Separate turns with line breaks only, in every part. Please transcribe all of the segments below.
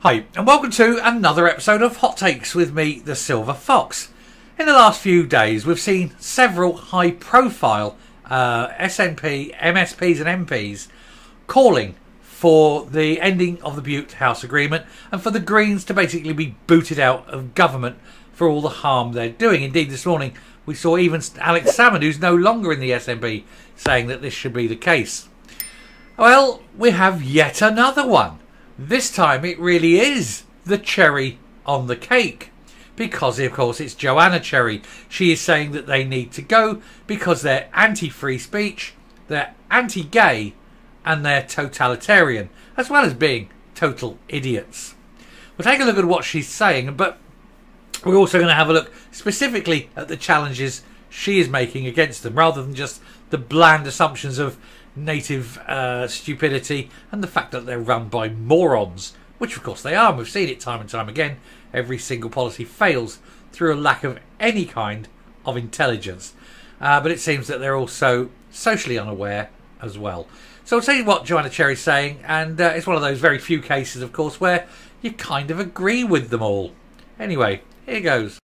Hi, and welcome to another episode of Hot Takes with me, the Silver Fox. In the last few days, we've seen several high-profile SNP, MSPs and MPs calling for the ending of the Butte House Agreement and for the Greens to basically be booted out of government for all the harm they're doing. Indeed, this morning we saw even Alex Salmond, who's no longer in the SNP, saying that this should be the case. Well, we have yet another one. This time it really is the cherry on the cake. Because, of course, it's Joanna Cherry. She is saying that they need to go because they're anti-free speech, they're anti-gay, and they're totalitarian, as well as being total idiots. We'll take a look at what she's saying, but we're also going to have a look specifically at the challenges she is making against them, rather than just the bland assumptions of native stupidity and the fact that they're run by morons, which of course they are, and we've seen it time and time again. Every single policy fails through a lack of any kind of intelligence, but it seems that they're also socially unaware as well. So I'll tell you what Joanna Cherry's saying, and it's one of those very few cases, of course, where you kind of agree with them all. Anyway, here goes.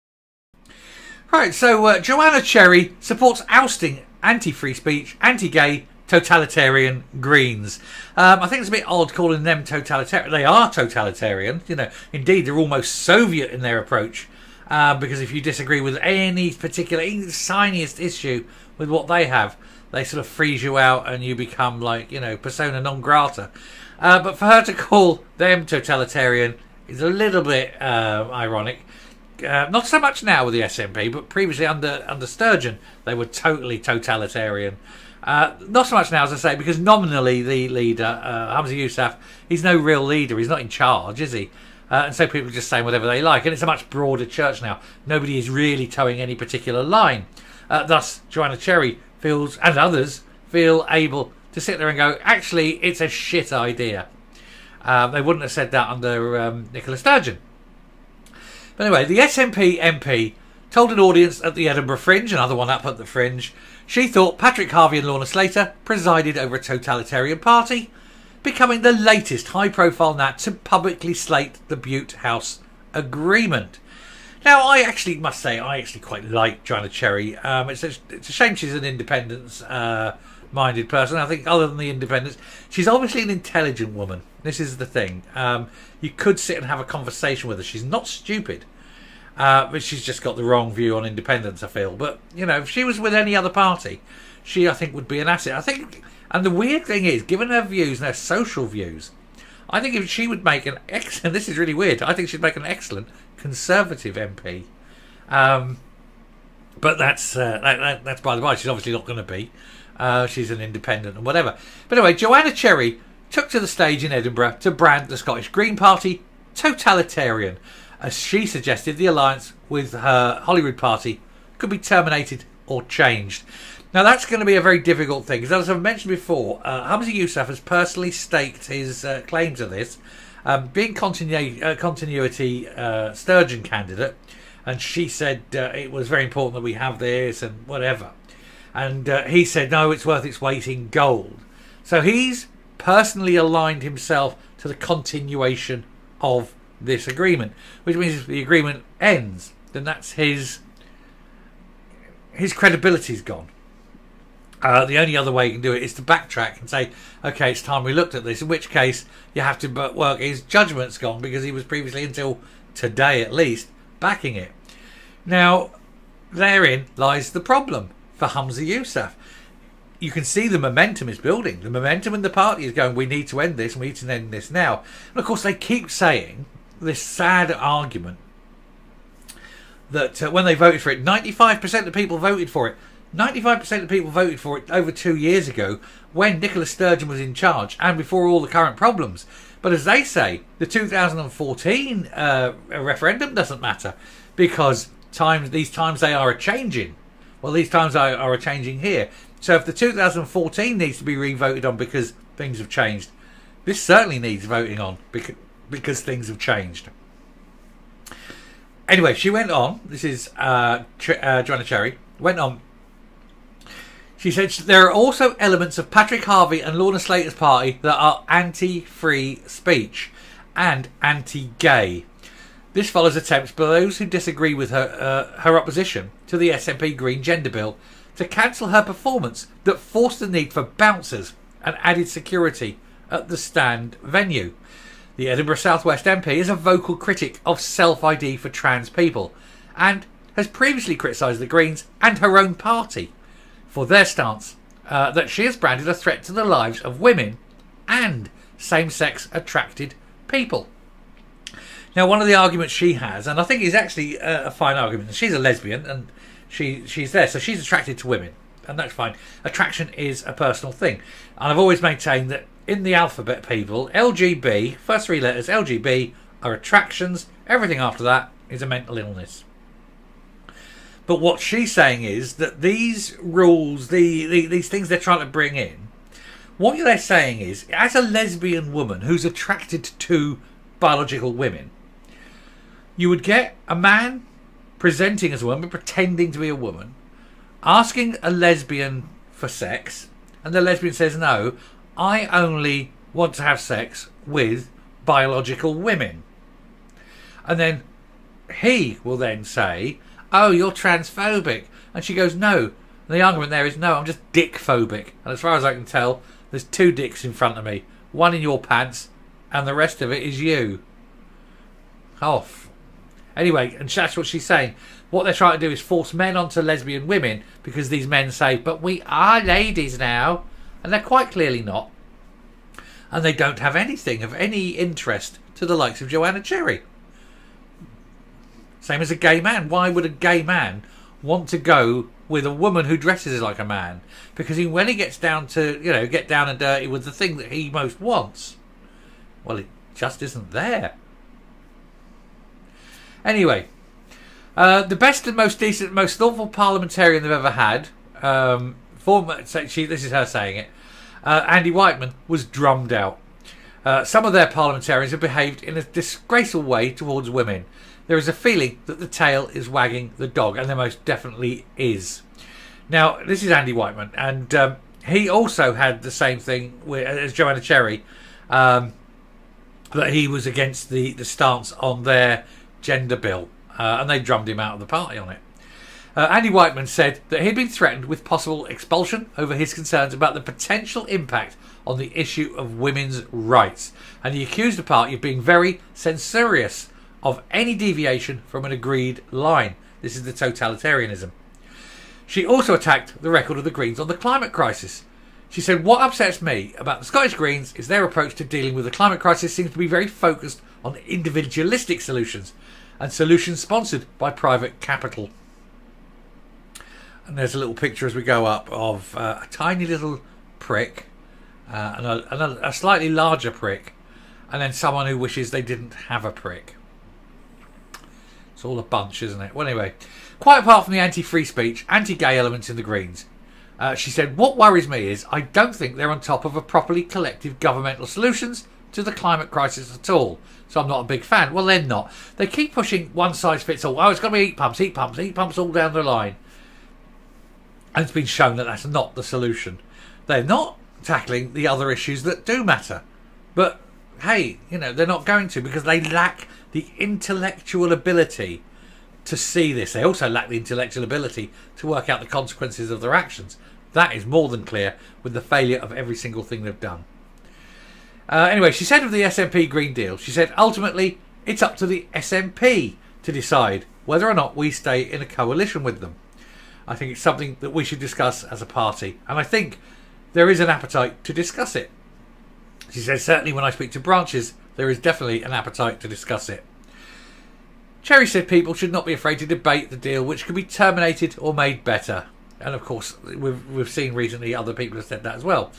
Right, so Joanna Cherry supports ousting anti-free speech, anti-gay, totalitarian Greens. I think it's a bit odd calling them totalitarian. They are totalitarian, you know. Indeed, they're almost Soviet in their approach, because if you disagree with any particular, even the tiniest issue with what they have, they sort of freeze you out and you become like, you know, persona non grata. But for her to call them totalitarian is a little bit ironic. Not so much now with the SNP, but previously under Sturgeon, they were totally totalitarian. Not so much now, as I say, because nominally the leader, Hamza Yousaf, he's no real leader. He's not in charge, is he? And so people are just saying whatever they like. And it's a much broader church now. Nobody is really towing any particular line. Thus, Joanna Cherry feels, and others, feel able to sit there and go, actually, it's a shit idea. They wouldn't have said that under Nicola Sturgeon. But anyway, the SNP MP told an audience at the Edinburgh Fringe, another one up at the Fringe, she thought Patrick Harvey and Lorna Slater presided over a totalitarian party, becoming the latest high-profile nat to publicly slate the Butte House Agreement. Now, I actually must say, I actually quite like Joanna Cherry. It's a shame she's an independence-minded person. I think other than the independence, she's obviously an intelligent woman. This is the thing. You could sit and have a conversation with her. She's not stupid. But she's just got the wrong view on independence, I feel. But, you know, if she was with any other party, she, I think, would be an asset. I think, and the weird thing is, given her views and her social views, I think if she would make an excellent, this is really weird, I think she'd make an excellent Conservative MP. But that's by the by, she's obviously not going to be. She's an independent and whatever. But anyway, Joanna Cherry took to the stage in Edinburgh to brand the Scottish Green Party totalitarian. As she suggested, the alliance with her Holyrood party could be terminated or changed. Now, that's going to be a very difficult thing, because as I've mentioned before, Hamza Yousaf has personally staked his claim to this, being continuity Sturgeon candidate, and she said it was very important that we have this and whatever. And he said, no, it's worth its weight in gold. So he's personally aligned himself to the continuation of this agreement, which means if the agreement ends, then that's his credibility's gone. The only other way you can do it is to backtrack and say, okay, it's time we looked at this, in which case you have to work his judgment's gone, because he was previously, until today at least, backing it. Now, therein lies the problem for Hamza Yousaf. You can see the momentum is building. The momentum in the party is going, we need to end this, and we need to end this now. And of course they keep saying this sad argument that when they voted for it, 95% of people voted for it. 95% of people voted for it over 2 years ago when Nicola Sturgeon was in charge and before all the current problems. But as they say, the 2014 referendum doesn't matter, because these times they are a-changing. Well, these times are a-changing here. So if the 2014 needs to be re-voted on because things have changed, this certainly needs voting on because things have changed. Anyway, she went on. This is Joanna Cherry. Went on. She said there are also elements of Patrick Harvey and Lorna Slater's party that are anti-free speech. and anti-gay. This follows attempts by those who disagree with her opposition to the SNP Green Gender Bill to cancel her performance that forced the need for bouncers and added security at the stand venue. The Edinburgh South West MP is a vocal critic of self-ID for trans people and has previously criticised the Greens and her own party for their stance that she has branded a threat to the lives of women and same-sex attracted people. Now, one of the arguments she has, and I think is actually a fine argument, she's a lesbian and she's there, so she's attracted to women, and that's fine. Attraction is a personal thing. And I've always maintained that in the alphabet, people, LGB, first three letters, LGB, are attractions. Everything after that is a mental illness. But what she's saying is that these rules, these things they're trying to bring in, what they're saying is, as a lesbian woman who's attracted to biological women, you would get a man presenting as a woman, pretending to be a woman, asking a lesbian for sex, and the lesbian says, no, I only want to have sex with biological women. And then he will then say, oh, you're transphobic. And she goes, no. And the argument there is, no, I'm just dick-phobic. And as far as I can tell, there's two dicks in front of me. One in your pants, and the rest of it is you. Off. Anyway, and that's what she's saying. What they're trying to do is force men onto lesbian women because these men say, but we are ladies now. And they're quite clearly not. And they don't have anything of any interest to the likes of Joanna Cherry. Same as a gay man. Why would a gay man want to go with a woman who dresses like a man? Because when he gets down to, get down and dirty with the thing that he most wants, well, it just isn't there. Anyway, the best and most decent, most thoughtful parliamentarian they've ever had, this is her saying it, Andy Whiteman, was drummed out. Some of their parliamentarians have behaved in a disgraceful way towards women. There is a feeling that the tail is wagging the dog, and there most definitely is. Now, this is Andy Whiteman, and he also had the same thing as Joanna Cherry, that he was against the stance on their gender bill, and they drummed him out of the party on it. Andy Whiteman said that he'd been threatened with possible expulsion over his concerns about the potential impact on the issue of women's rights, and he accused the party of being very censorious of any deviation from an agreed line. This is the totalitarianism. She also attacked the record of the Greens on the climate crisis. She said, what upsets me about the Scottish Greens is their approach to dealing with the climate crisis seems to be very focused on individualistic solutions and solutions sponsored by private capital. And there's a little picture as we go up of a tiny little prick and a slightly larger prick, and then someone who wishes they didn't have a prick. It's all a bunch, isn't it? Well, anyway, quite apart from the anti-free speech, anti-gay elements in the Greens, she said, what worries me is I don't think they're on top of a properly collective governmental solutions to the climate crisis at all. So I'm not a big fan. Well, they're not. They keep pushing one size fits all. Oh, it's got to be heat pumps all down the line. And it's been shown that that's not the solution. They're not tackling the other issues that do matter. But, hey, they're not going to because they lack the intellectual ability to see this. They also lack the intellectual ability to work out the consequences of their actions. That is more than clear with the failure of every single thing they've done. Anyway, she said of the SNP Green Deal, she said, ultimately, it's up to the SNP to decide whether or not we stay in a coalition with them. I think it's something that we should discuss as a party, and I think there is an appetite to discuss it. She says, certainly when I speak to branches, there is definitely an appetite to discuss it. Cherry said people should not be afraid to debate the deal, which could be terminated or made better. And of course, we've seen recently other people have said that as well.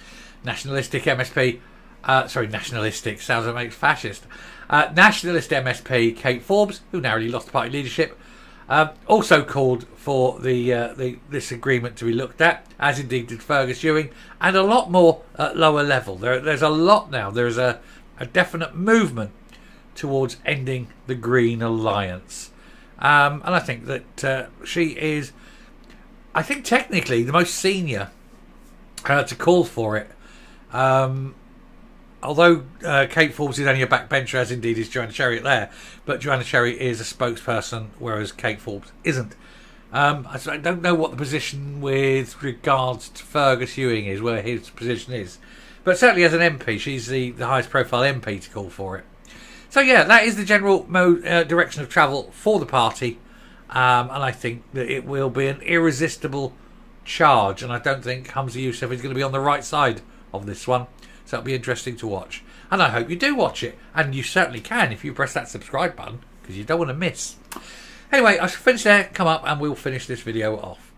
Nationalistic MSP, nationalistic sounds like fascist. Nationalist MSP Kate Forbes, who narrowly lost the party leadership, also called for this agreement to be looked at, as indeed did Fergus Ewing, and a lot more at lower level. There's a lot now. There's a definite movement towards ending the Green Alliance. And I think that she is, I think technically the most senior to call for it. although Kate Forbes is only a backbencher, as indeed is Joanna Cherry there, but Joanna Cherry is a spokesperson, whereas Kate Forbes isn't. I don't know what the position with regards to Fergus Ewing is, where his position is. But certainly as an MP, she's the highest profile MP to call for it. So yeah, that is the general direction of travel for the party. And I think that it will be an irresistible charge. And I don't think Humza Yousaf is going to be on the right side of this one. So it'll be interesting to watch. And I hope you do watch it. And you certainly can if you press that subscribe button, because you don't want to miss. Anyway, I shall finish there, come up, and we'll finish this video off.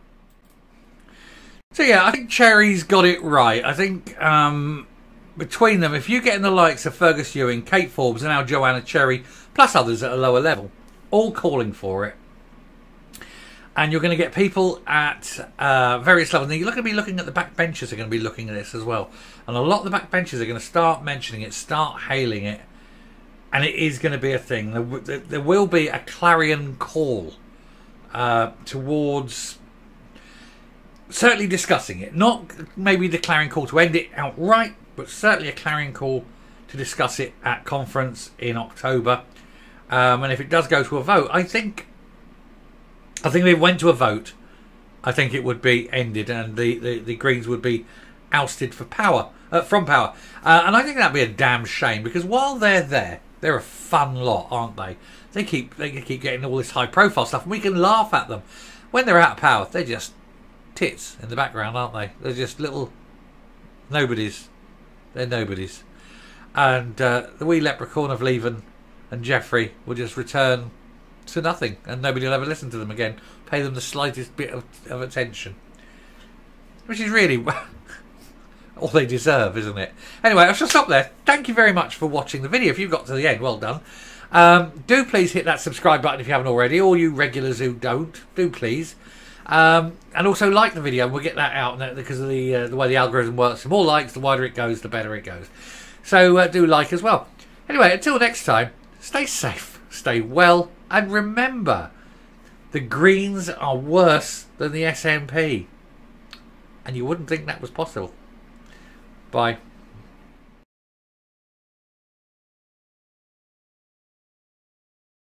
So yeah, I think Cherry's got it right. I think between them, if you get in the likes of Fergus Ewing, Kate Forbes, and now Joanna Cherry, plus others at a lower level, all calling for it, and you're going to get people at various levels. And you're going to be looking at the backbenchers are going to be looking at this as well. And a lot of the backbenchers are going to start mentioning it, start hailing it. And it is going to be a thing. There will be a clarion call towards certainly discussing it. Not maybe the clarion call to end it outright, but certainly a clarion call to discuss it at conference in October. And if it does go to a vote, I think if it went to a vote, I think it would be ended and the Greens would be ousted from power. And I think that'd be a damn shame, because while they're there, they're a fun lot, aren't they? They keep getting all this high profile stuff, and we can laugh at them. When they're out of power, they're just tits in the background, aren't they? They're just little nobodies. They're nobodies. And the wee leprechaun of Leven and Jeffrey will just return to nothing, and nobody will ever listen to them again, pay them the slightest bit of attention. Which is really all they deserve, isn't it? Anyway, I shall stop there. Thank you very much for watching the video. If you've got to the end, well done. Do please hit that subscribe button if you haven't already. All you regulars who don't, do please. And also like the video. We'll get that out because of the way the algorithm works. The more likes, the wider it goes, the better it goes. So do like as well. Anyway, until next time, stay safe, stay well, and remember, the Greens are worse than the SNP. And you wouldn't think that was possible. Bye.